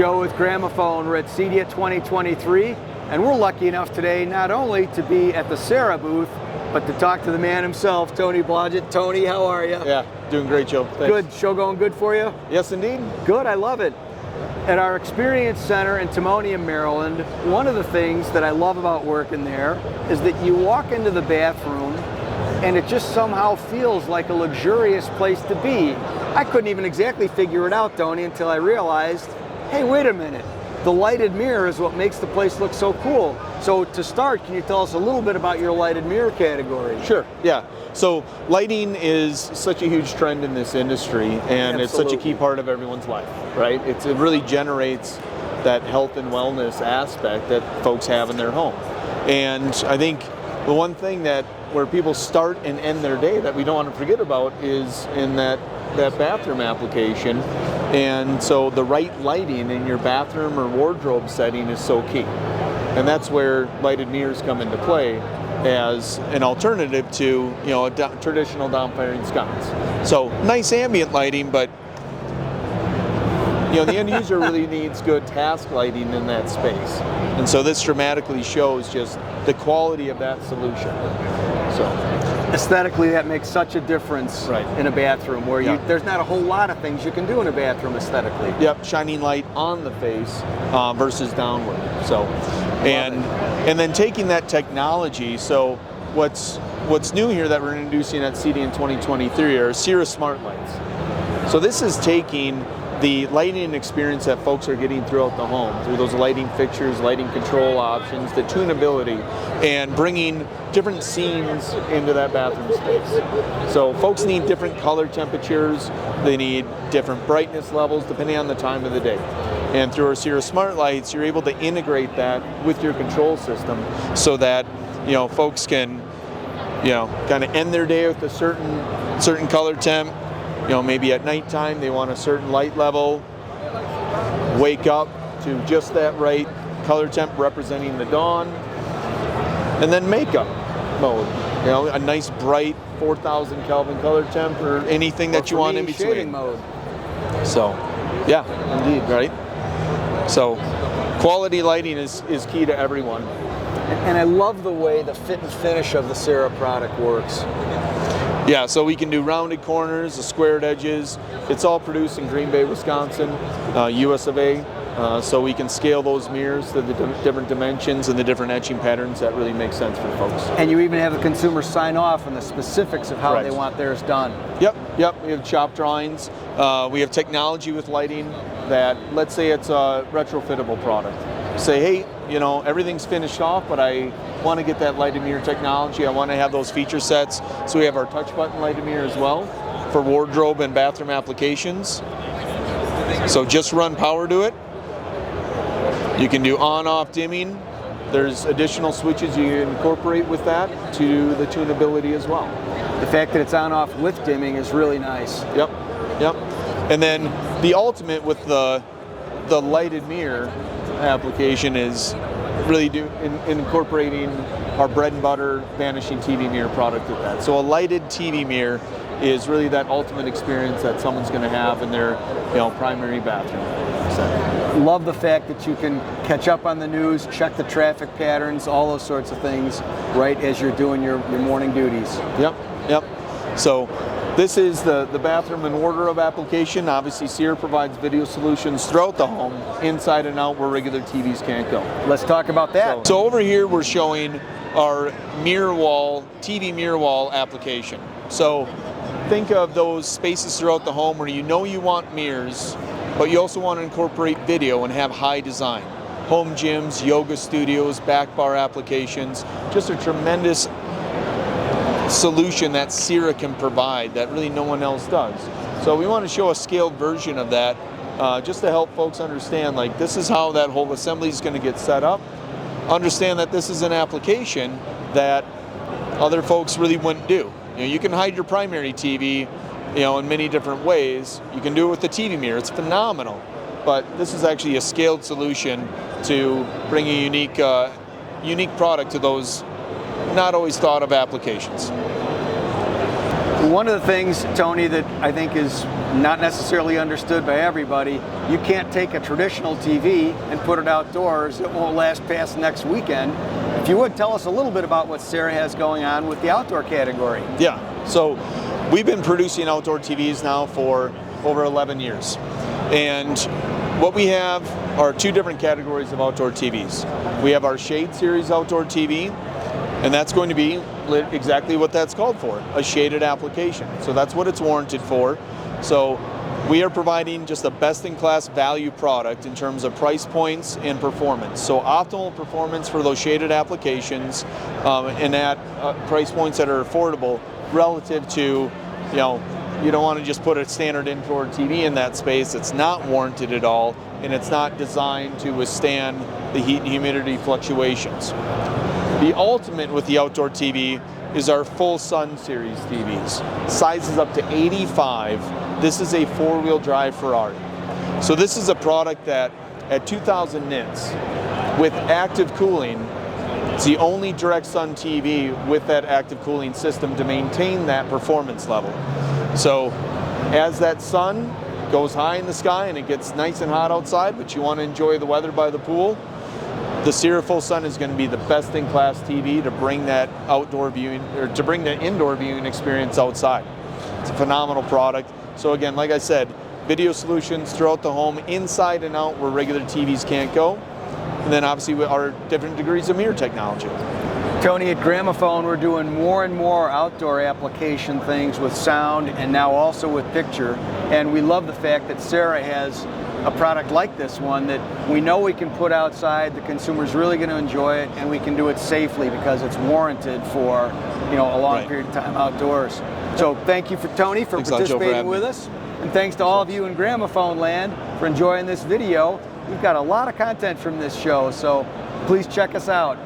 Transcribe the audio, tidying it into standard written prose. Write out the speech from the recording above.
Joe with Gramophone. We're at CEDIA 2023, and we're lucky enough today not only to be at the Séura booth, but to talk to the man himself, Tony Blodgett. Tony, how are you? Yeah, doing great, Joe. Thanks. Good. Show going good for you? Yes, indeed. Good, I love it. At our Experience Center in Timonium, Maryland, one of the things that I love about working there is that you walk into the bathroom and it just somehow feels like a luxurious place to be. I couldn't even exactly figure it out, Tony, until I realized, hey, wait a minute. The lighted mirror is what makes the place look so cool. So to start, can you tell us a little bit about your lighted mirror category? Sure, yeah. So lighting is such a huge trend in this industry, and Absolutely. It's such a key part of everyone's life, right? It really generates that health and wellness aspect that folks have in their home. And I think the one thing that where people start and end their day that we don't want to forget about is in that bathroom application. And so the right lighting in your bathroom or wardrobe setting is so key. And that's where lighted mirrors come into play as an alternative to, a traditional down-firing sconce. So nice ambient lighting, but the end user really needs good task lighting in that space. And so this dramatically shows just the quality of that solution. So aesthetically, that makes such a difference in a bathroom where there's not a whole lot of things you can do in a bathroom aesthetically. Yep, shining light on the face versus downward. So, and then taking that technology. So what's new here that we're introducing at CEDIA in 2023 are Séura Smartlights. So this is taking the lighting experience that folks are getting throughout the home, through those lighting fixtures, lighting control options, the tunability, and bringing different scenes into that bathroom space. So folks need different color temperatures, they need different brightness levels depending on the time of the day. And through our Séura Smartlights, you're able to integrate that with your control system so that folks can kind of end their day with a certain color temp. Maybe at nighttime they want a certain light level, wake up to just that right color temp representing the dawn, and then makeup mode. A nice bright 4,000 Kelvin color temp or anything that you want in between. Shading mode. So, yeah, indeed, right? So, quality lighting is key to everyone. And I love the way the fit and finish of the Séura product works. Yeah, so we can do rounded corners, the squared edges. It's all produced in Green Bay, Wisconsin, US of A. So we can scale those mirrors to the different dimensions and the different etching patterns that really make sense for folks. And you even have the consumer sign off on the specifics of how they want theirs done. Yep. We have shop drawings. We have technology with lighting that, let's say it's a retrofittable product. Say, hey, everything's finished off, but I want to get that lighted mirror technology. I want to have those feature sets. So we have our touch button lighted mirror as well for wardrobe and bathroom applications. So just run power to it. You can do on-off dimming. There's additional switches you can incorporate with that to the tunability as well. The fact that it's on-off with dimming is really nice. Yep. And then the ultimate with the lighted mirror application is really incorporating our bread and butter Vanishing TV mirror product with that. So a lighted TV mirror is really that ultimate experience that someone's going to have in their primary bathroom setting. Love the fact that you can catch up on the news, check the traffic patterns, all those sorts of things right as you're doing your morning duties. Yep. So this is the bathroom and wardrobe application. Obviously, Séura provides video solutions throughout the home, inside and out, where regular TVs can't go. Let's talk about that. So over here, we're showing our TV mirror wall application. So think of those spaces throughout the home where you want mirrors, but you also want to incorporate video and have high design. Home gyms, yoga studios, back bar applications, just a tremendous solution that Séura can provide that really no one else does. So we want to show a scaled version of that just to help folks understand, like, this is how that whole assembly is going to get set up. Understand that this is an application that other folks really wouldn't do. You can hide your primary TV in many different ways. You can do it with the TV mirror. It's phenomenal. But this is actually a scaled solution to bring a unique product to those not always thought of applications. One of the things, Tony, that I think is not necessarily understood by everybody. You can't take a traditional TV and put it outdoors. It won't last past next weekend. If you would, tell us a little bit about what Séura has going on with the outdoor category. Yeah, so we've been producing outdoor TVs now for over 11 years. And what we have are two different categories of outdoor TVs. We have our Shade Series outdoor TV, and that's going to be exactly what that's called for, a shaded application. So that's what it's warranted for. So we are providing just a best-in-class value product in terms of price points and performance. So optimal performance for those shaded applications, and at price points that are affordable relative to, you know, you don't want to just put a standard indoor TV in that space. It's not warranted at all, and it's not designed to withstand the heat and humidity fluctuations. The ultimate with the outdoor TV is our full sun series TVs. Sizes up to 85. This is a four-wheel drive Ferrari. So this is a product that at 2,000 nits with active cooling, it's the only direct sun TV with that active cooling system to maintain that performance level. So as that sun goes high in the sky and it gets nice and hot outside, but you want to enjoy the weather by the pool, the Séura Full Sun is going to be the best-in-class TV to bring that outdoor viewing, or to bring the indoor viewing experience outside. It's a phenomenal product. So again, like I said, video solutions throughout the home, inside and out where regular TVs can't go. And then obviously with our different degrees of mirror technology. Tony, at Gramophone, we're doing more and more outdoor application things with sound and now also with picture. And we love the fact that Séura has a product like this one that we know we can put outside, the consumer's really going to enjoy it, and we can do it safely because it's warranted for, you know, a long period of time outdoors. So thank you for Tony for participating with us. And thanks to all of you in Gramophone land for enjoying this video. We've got a lot of content from this show, so please check us out.